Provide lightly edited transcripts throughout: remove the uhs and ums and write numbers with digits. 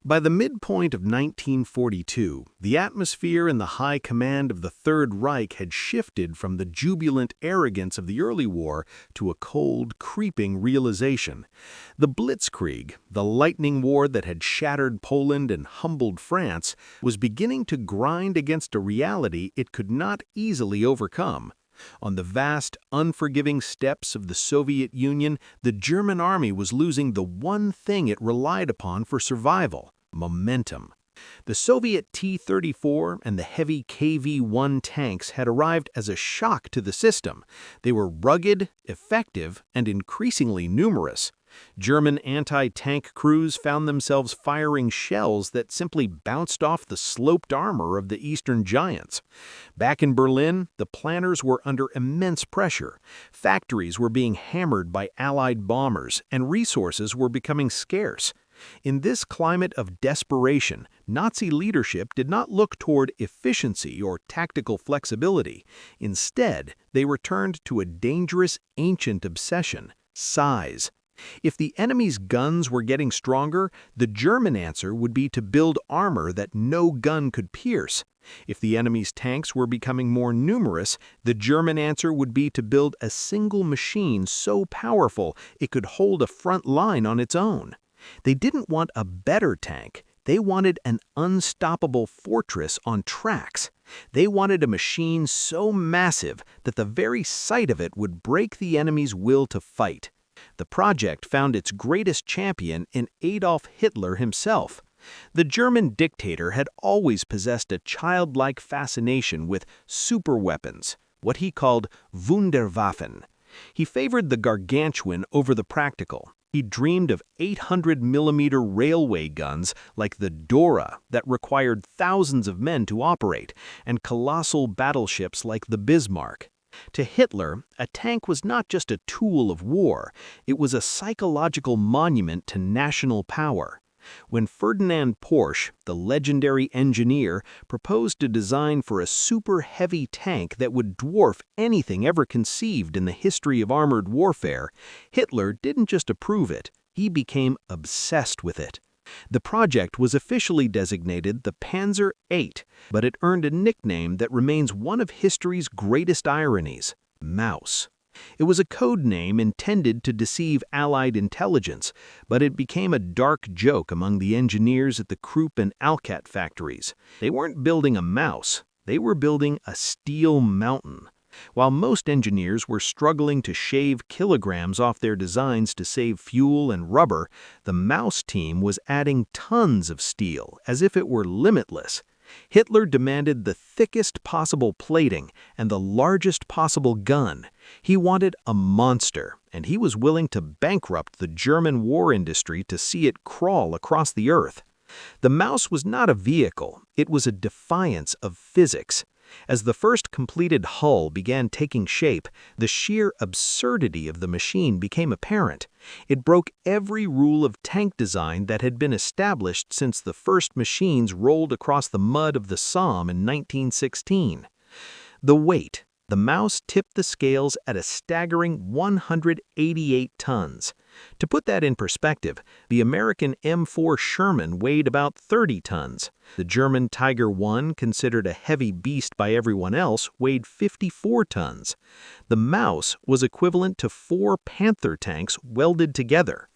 By the midpoint of 1942, the atmosphere in the high command of the Third Reich had shifted from the jubilant arrogance of the early war to a cold, creeping realization. The Blitzkrieg, the lightning war that had shattered Poland and humbled France, was beginning to grind against a reality it could not easily overcome. On the vast, unforgiving steppes of the Soviet Union, the German army was losing the one thing it relied upon for survival: momentum. The Soviet T-34 and the heavy KV-1 tanks had arrived as a shock to the system. They were rugged, effective, and increasingly numerous. German anti-tank crews found themselves firing shells that simply bounced off the sloped armor of the Eastern giants. Back in Berlin, the planners were under immense pressure. Factories were being hammered by Allied bombers, and resources were becoming scarce. In this climate of desperation, Nazi leadership did not look toward efficiency or tactical flexibility. Instead, they returned to a dangerous, ancient obsession: size. If the enemy's guns were getting stronger, the German answer would be to build armor that no gun could pierce. If the enemy's tanks were becoming more numerous, the German answer would be to build a single machine so powerful it could hold a front line on its own. They didn't want a better tank. They wanted an unstoppable fortress on tracks. They wanted a machine so massive that the very sight of it would break the enemy's will to fight. The project found its greatest champion in Adolf Hitler himself. The German dictator had always possessed a childlike fascination with superweapons, what he called Wunderwaffen. He favored the gargantuan over the practical. He dreamed of 800mm railway guns like the Dora that required thousands of men to operate, and colossal battleships like the Bismarck. To Hitler, a tank was not just a tool of war, it was a psychological monument to national power. When Ferdinand Porsche, the legendary engineer, proposed a design for a super-heavy tank that would dwarf anything ever conceived in the history of armored warfare, Hitler didn't just approve it, he became obsessed with it. The project was officially designated the Panzer VIII, but it earned a nickname that remains one of history's greatest ironies: Maus. It was a code name intended to deceive Allied intelligence, but it became a dark joke among the engineers at the Krupp and Alcat factories. They weren't building a mouse, they were building a steel mountain. While most engineers were struggling to shave kilograms off their designs to save fuel and rubber, the Maus team was adding tons of steel, as if it were limitless. Hitler demanded the thickest possible plating and the largest possible gun. He wanted a monster, and he was willing to bankrupt the German war industry to see it crawl across the earth. The Maus was not a vehicle, it was a defiance of physics. As the first completed hull began taking shape, the sheer absurdity of the machine became apparent. It broke every rule of tank design that had been established since the first machines rolled across the mud of the Somme in 1916. The weight. The Maus tipped the scales at a staggering 188 tons. To put that in perspective, the American M4 Sherman weighed about 30 tons. The German Tiger I, considered a heavy beast by everyone else, weighed 54 tons. The Maus was equivalent to 4 Panther tanks welded together.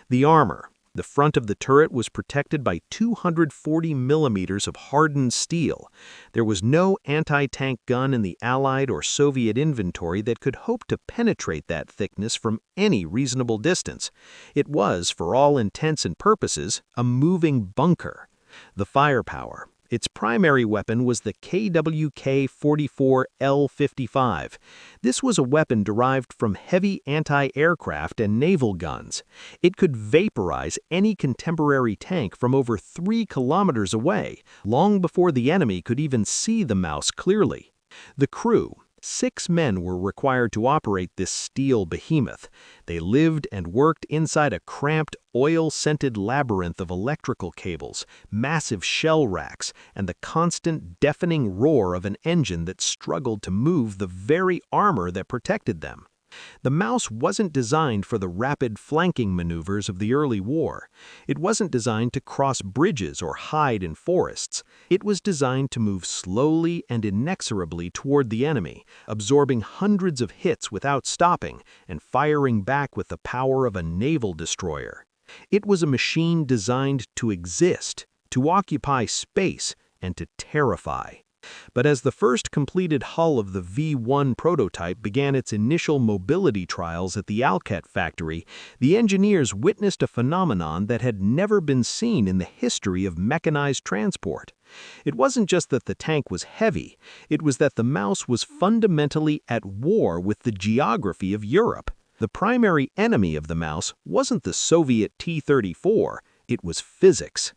The armor. The front of the turret was protected by 240mm of hardened steel. There was no anti-tank gun in the Allied or Soviet inventory that could hope to penetrate that thickness from any reasonable distance. It was, for all intents and purposes, a moving bunker. The firepower. Its primary weapon was the KWK-44L55. This was a weapon derived from heavy anti-aircraft and naval guns. It could vaporize any contemporary tank from over 3 kilometers away, long before the enemy could even see the Maus clearly. The crew. 6 men were required to operate this steel behemoth. They lived and worked inside a cramped, oil-scented labyrinth of electrical cables, massive shell racks, and the constant, deafening roar of an engine that struggled to move the very armor that protected them. The Maus wasn't designed for the rapid flanking maneuvers of the early war. It wasn't designed to cross bridges or hide in forests. It was designed to move slowly and inexorably toward the enemy, absorbing hundreds of hits without stopping and firing back with the power of a naval destroyer. It was a machine designed to exist, to occupy space, and to terrify. But as the first completed hull of the V-1 prototype began its initial mobility trials at the Alcat factory, the engineers witnessed a phenomenon that had never been seen in the history of mechanized transport. It wasn't just that the tank was heavy, it was that the Maus was fundamentally at war with the geography of Europe. The primary enemy of the Maus wasn't the Soviet T-34, it was physics.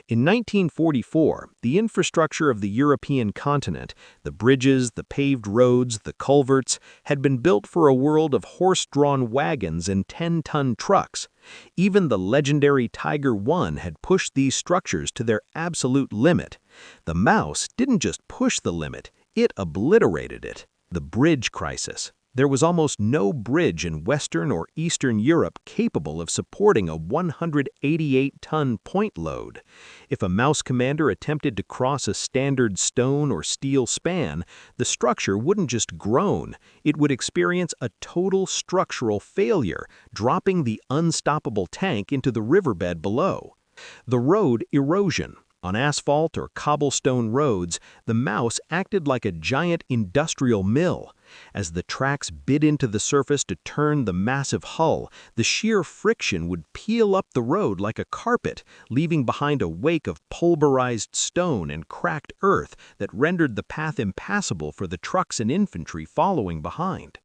In 1944, the infrastructure of the European continent, the bridges, the paved roads, the culverts, had been built for a world of horse-drawn wagons and 10-ton trucks. Even the legendary Tiger I had pushed these structures to their absolute limit. The Maus didn't just push the limit, it obliterated it. The bridge crisis. There was almost no bridge in Western or Eastern Europe capable of supporting a 188-ton point load. If a Maus commander attempted to cross a standard stone or steel span, the structure wouldn't just groan, it would experience a total structural failure, dropping the unstoppable tank into the riverbed below. The road erosion. On asphalt or cobblestone roads, the Maus acted like a giant industrial mill. As the tracks bit into the surface to turn the massive hull, the sheer friction would peel up the road like a carpet, leaving behind a wake of pulverized stone and cracked earth that rendered the path impassable for the trucks and infantry following behind.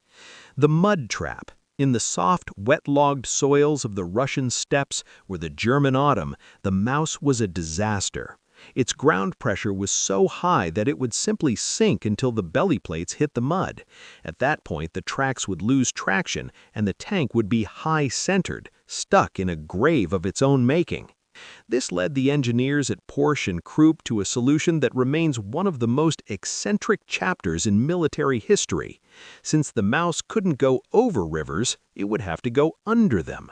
The mud trap. In the soft, wet-logged soils of the Russian steppes or the German autumn, the Maus was a disaster. Its ground pressure was so high that it would simply sink until the belly plates hit the mud. At that point, the tracks would lose traction and the tank would be high-centered, stuck in a grave of its own making. This led the engineers at Porsche and Krupp to a solution that remains one of the most eccentric chapters in military history. Since the Maus couldn't go over rivers, it would have to go under them.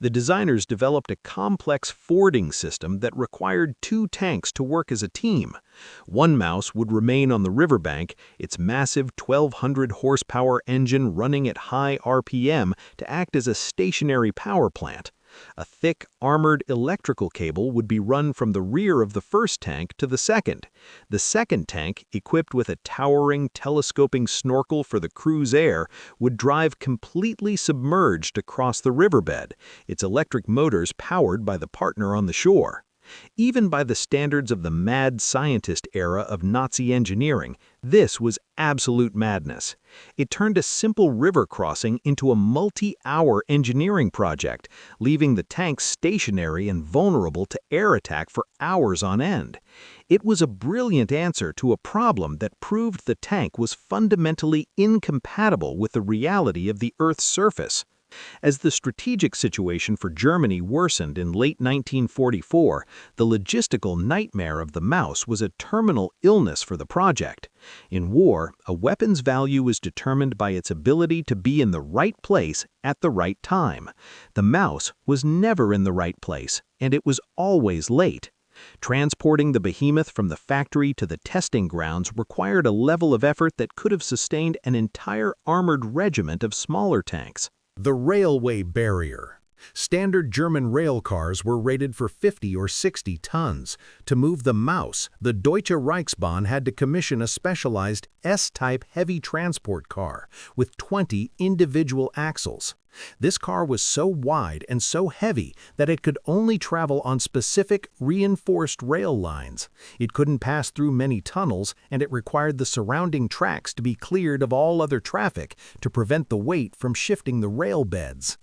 The designers developed a complex fording system that required two tanks to work as a team. One Maus would remain on the riverbank, its massive 1,200 horsepower engine running at high RPM to act as a stationary power plant. A thick, armored electrical cable would be run from the rear of the first tank to the second. The second tank, equipped with a towering, telescoping snorkel for the crew's air, would drive completely submerged across the riverbed, its electric motors powered by the partner on the shore. Even by the standards of the mad scientist era of Nazi engineering, this was absolute madness. It turned a simple river crossing into a multi-hour engineering project, leaving the tank stationary and vulnerable to air attack for hours on end. It was a brilliant answer to a problem that proved the tank was fundamentally incompatible with the reality of the Earth's surface. As the strategic situation for Germany worsened in late 1944, the logistical nightmare of the Maus was a terminal illness for the project. In war, a weapon's value is determined by its ability to be in the right place at the right time. The Maus was never in the right place, and it was always late. Transporting the behemoth from the factory to the testing grounds required a level of effort that could have sustained an entire armored regiment of smaller tanks. The railway barrier. Standard German rail cars were rated for 50 or 60 tons. To move the Maus, the Deutsche Reichsbahn had to commission a specialized S-type heavy transport car with 20 individual axles. This car was so wide and so heavy that it could only travel on specific reinforced rail lines. It couldn't pass through many tunnels, and it required the surrounding tracks to be cleared of all other traffic to prevent the weight from shifting the rail beds.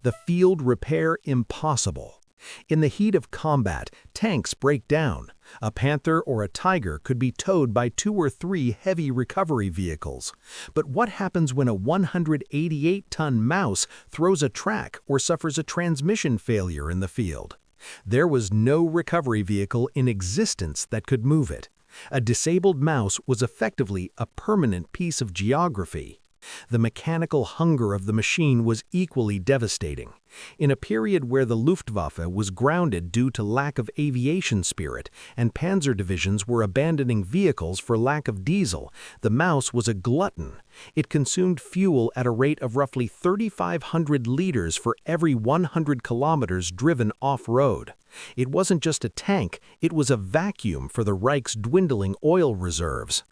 The field repair impossible. In the heat of combat, tanks break down. A Panther or a Tiger could be towed by 2 or 3 heavy recovery vehicles. But what happens when a 188-ton Maus throws a track or suffers a transmission failure in the field? There was no recovery vehicle in existence that could move it. A disabled Maus was effectively a permanent piece of geography. The mechanical hunger of the machine was equally devastating. In a period where the Luftwaffe was grounded due to lack of aviation spirit and panzer divisions were abandoning vehicles for lack of diesel, the Maus was a glutton. It consumed fuel at a rate of roughly 3,500 liters for every 100 kilometers driven off-road. It wasn't just a tank, it was a vacuum for the Reich's dwindling oil reserves.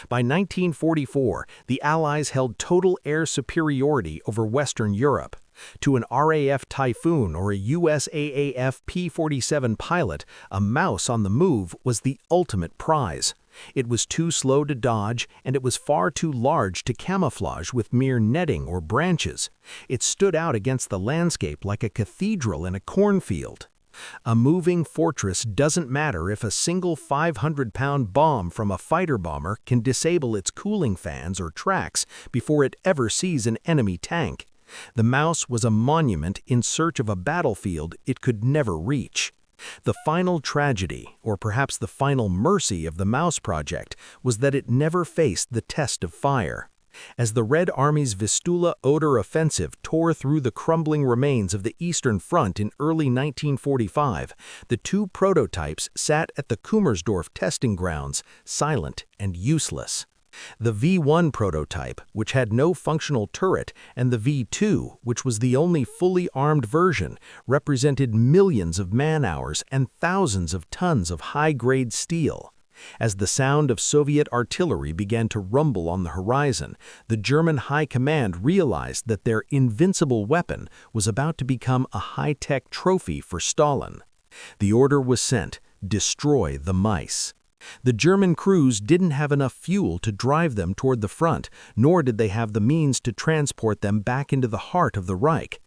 By 1944, the Allies held total air superiority over Western Europe. To an RAF Typhoon or a USAAF P-47 pilot, a Maus on the move was the ultimate prize. It was too slow to dodge, and it was far too large to camouflage with mere netting or branches. It stood out against the landscape like a cathedral in a cornfield. A moving fortress doesn't matter if a single 500-pound bomb from a fighter bomber can disable its cooling fans or tracks before it ever sees an enemy tank. The Maus was a monument in search of a battlefield it could never reach. The final tragedy, or perhaps the final mercy of the Maus project, was that it never faced the test of fire. As the Red Army's Vistula-Oder offensive tore through the crumbling remains of the Eastern Front in early 1945, the two prototypes sat at the Kummersdorf testing grounds, silent and useless. The V-1 prototype, which had no functional turret, and the V-2, which was the only fully armed version, represented millions of man-hours and thousands of tons of high-grade steel. As the sound of Soviet artillery began to rumble on the horizon, the German High Command realized that their invincible weapon was about to become a high-tech trophy for Stalin. The order was sent: destroy the mice. The German crews didn't have enough fuel to drive them toward the front, nor did they have the means to transport them back into the heart of the Reich.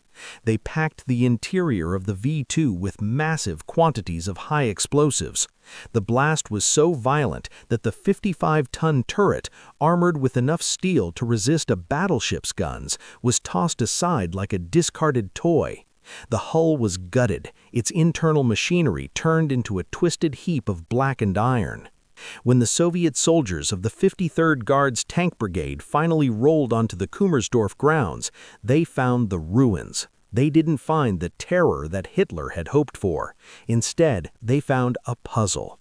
They packed the interior of the V-2 with massive quantities of high explosives. The blast was so violent that the 55-ton turret, armored with enough steel to resist a battleship's guns, was tossed aside like a discarded toy. The hull was gutted, its internal machinery turned into a twisted heap of blackened iron. When the Soviet soldiers of the 53rd Guards Tank Brigade finally rolled onto the Kummersdorf grounds, they found the ruins. They didn't find the terror that Hitler had hoped for. Instead, they found a puzzle.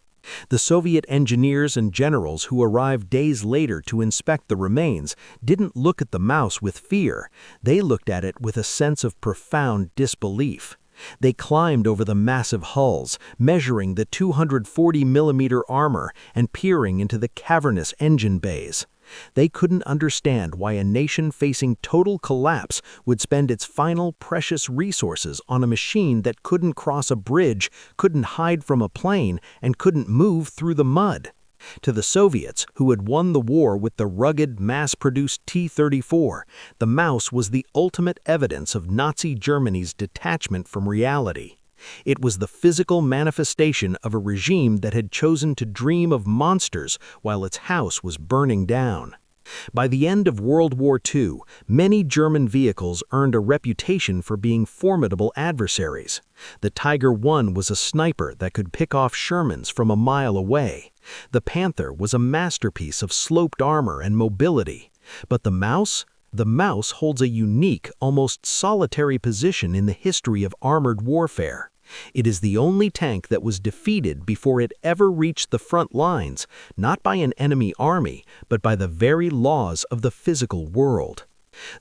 The Soviet engineers and generals who arrived days later to inspect the remains didn't look at the Maus with fear. They looked at it with a sense of profound disbelief. They climbed over the massive hulls, measuring the 240mm armor and peering into the cavernous engine bays. They couldn't understand why a nation facing total collapse would spend its final precious resources on a machine that couldn't cross a bridge, couldn't hide from a plane, and couldn't move through the mud. To the Soviets, who had won the war with the rugged, mass-produced T-34, the Maus was the ultimate evidence of Nazi Germany's detachment from reality. It was the physical manifestation of a regime that had chosen to dream of monsters while its house was burning down. By the end of World War II, many German vehicles earned a reputation for being formidable adversaries. The Tiger I was a sniper that could pick off Shermans from a mile away. The Panther was a masterpiece of sloped armor and mobility. But the Maus? The Maus holds a unique, almost solitary position in the history of armored warfare. It is the only tank that was defeated before it ever reached the front lines, not by an enemy army, but by the very laws of the physical world.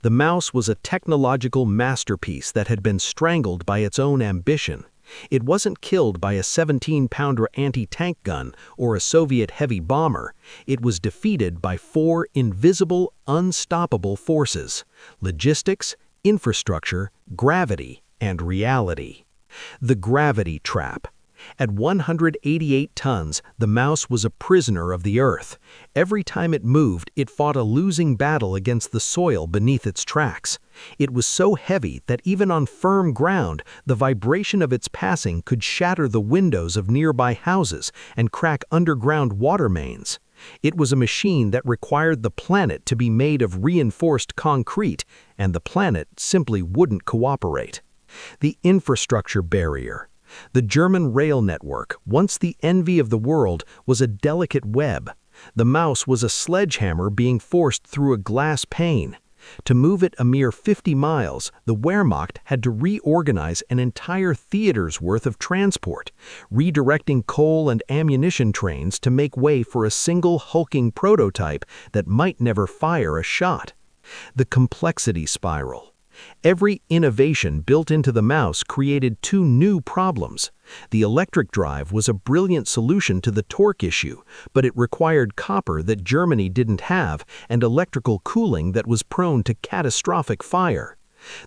The Maus was a technological masterpiece that had been strangled by its own ambition. It wasn't killed by a 17-pounder anti-tank gun or a Soviet heavy bomber. It was defeated by 4 invisible, unstoppable forces: logistics, infrastructure, gravity, and reality. The gravity trap. At 188 tons, the Maus was a prisoner of the Earth. Every time it moved, it fought a losing battle against the soil beneath its tracks. It was so heavy that even on firm ground, the vibration of its passing could shatter the windows of nearby houses and crack underground water mains. It was a machine that required the planet to be made of reinforced concrete, and the planet simply wouldn't cooperate. The infrastructure barrier. The German rail network, once the envy of the world, was a delicate web. The Maus was a sledgehammer being forced through a glass pane. To move it a mere 50 miles, the Wehrmacht had to reorganize an entire theater's worth of transport, redirecting coal and ammunition trains to make way for a single hulking prototype that might never fire a shot. The complexity spiral. Every innovation built into the mouse created two new problems. The electric drive was a brilliant solution to the torque issue, but it required copper that Germany didn't have and electrical cooling that was prone to catastrophic fire.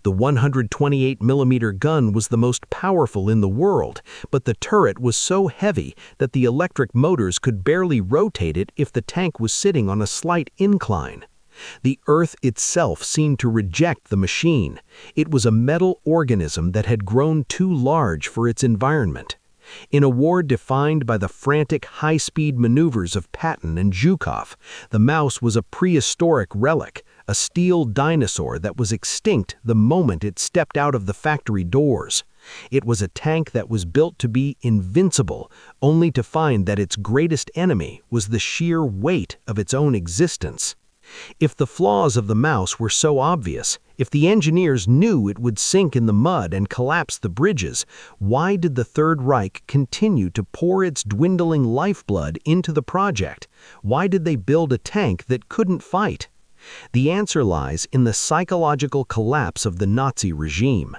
The 128mm gun was the most powerful in the world, but the turret was so heavy that the electric motors could barely rotate it if the tank was sitting on a slight incline. The Earth itself seemed to reject the machine. It was a metal organism that had grown too large for its environment. In a war defined by the frantic high-speed maneuvers of Patton and Zhukov, the mouse was a prehistoric relic, a steel dinosaur that was extinct the moment it stepped out of the factory doors. It was a tank that was built to be invincible, only to find that its greatest enemy was the sheer weight of its own existence. If the flaws of the mouse were so obvious, if the engineers knew it would sink in the mud and collapse the bridges, why did the Third Reich continue to pour its dwindling lifeblood into the project? Why did they build a tank that couldn't fight? The answer lies in the psychological collapse of the Nazi regime.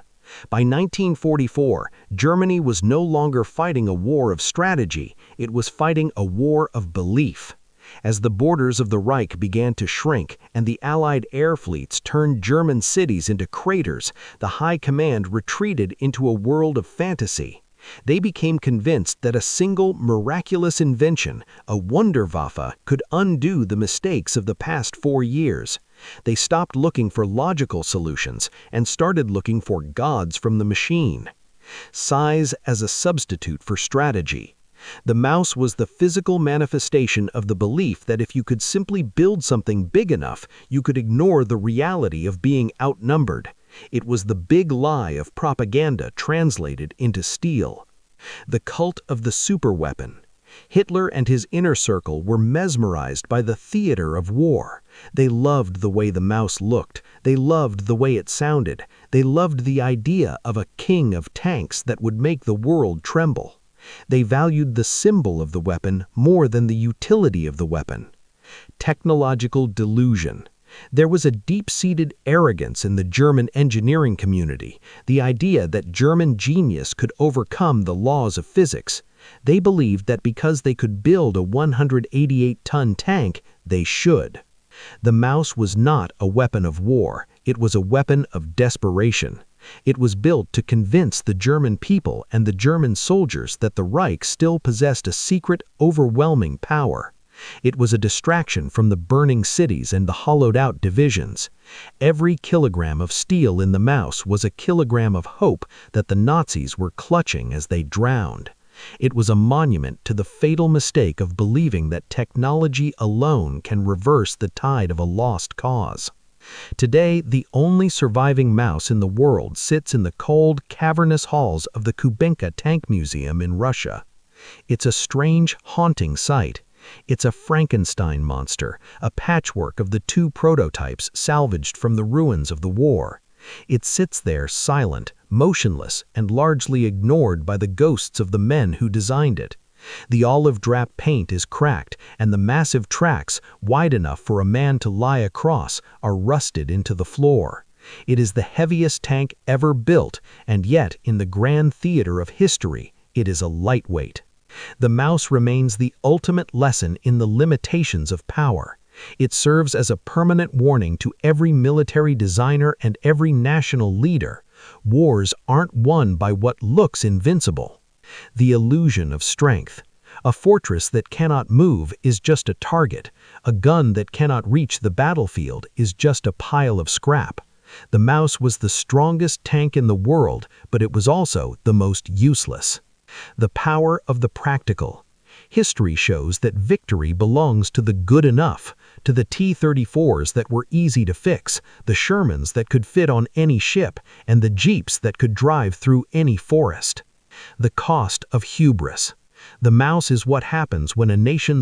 By 1944, Germany was no longer fighting a war of strategy, it was fighting a war of belief. As the borders of the Reich began to shrink and the Allied air fleets turned German cities into craters, the High Command retreated into a world of fantasy. They became convinced that a single miraculous invention, a Wunderwaffe, could undo the mistakes of the past 4 years. They stopped looking for logical solutions and started looking for gods from the machine. Size as a substitute for strategy. The mouse was the physical manifestation of the belief that if you could simply build something big enough, you could ignore the reality of being outnumbered. It was the big lie of propaganda translated into steel. The cult of the superweapon. Hitler and his inner circle were mesmerized by the theater of war. They loved the way the mouse looked. They loved the way it sounded. They loved the idea of a king of tanks that would make the world tremble. They valued the symbol of the weapon more than the utility of the weapon. Technological delusion. There was a deep-seated arrogance in the German engineering community, the idea that German genius could overcome the laws of physics. They believed that because they could build a 188-ton tank, they should. The mouse was not a weapon of war, it was a weapon of desperation. It was built to convince the German people and the German soldiers that the Reich still possessed a secret, overwhelming power. It was a distraction from the burning cities and the hollowed-out divisions. Every kilogram of steel in the mouse was a kilogram of hope that the Nazis were clutching as they drowned. It was a monument to the fatal mistake of believing that technology alone can reverse the tide of a lost cause. Today, the only surviving mouse in the world sits in the cold, cavernous halls of the Kubenka Tank Museum in Russia. It's a strange, haunting sight. It's a Frankenstein monster, a patchwork of the two prototypes salvaged from the ruins of the war. It sits there silent, motionless, and largely ignored by the ghosts of the men who designed it. The olive drab paint is cracked, and the massive tracks, wide enough for a man to lie across, are rusted into the floor. It is the heaviest tank ever built, and yet, in the grand theater of history, it is a lightweight. The mouse remains the ultimate lesson in the limitations of power. It serves as a permanent warning to every military designer and every national leader. Wars aren't won by what looks invincible. The illusion of strength. A fortress that cannot move is just a target. A gun that cannot reach the battlefield is just a pile of scrap. The mouse was the strongest tank in the world, but it was also the most useless. The power of the practical. History shows that victory belongs to the good enough, to the T-34s that were easy to fix, the Shermans that could fit on any ship, and the Jeeps that could drive through any forest. The cost of hubris. The mouse is what happens when a nation's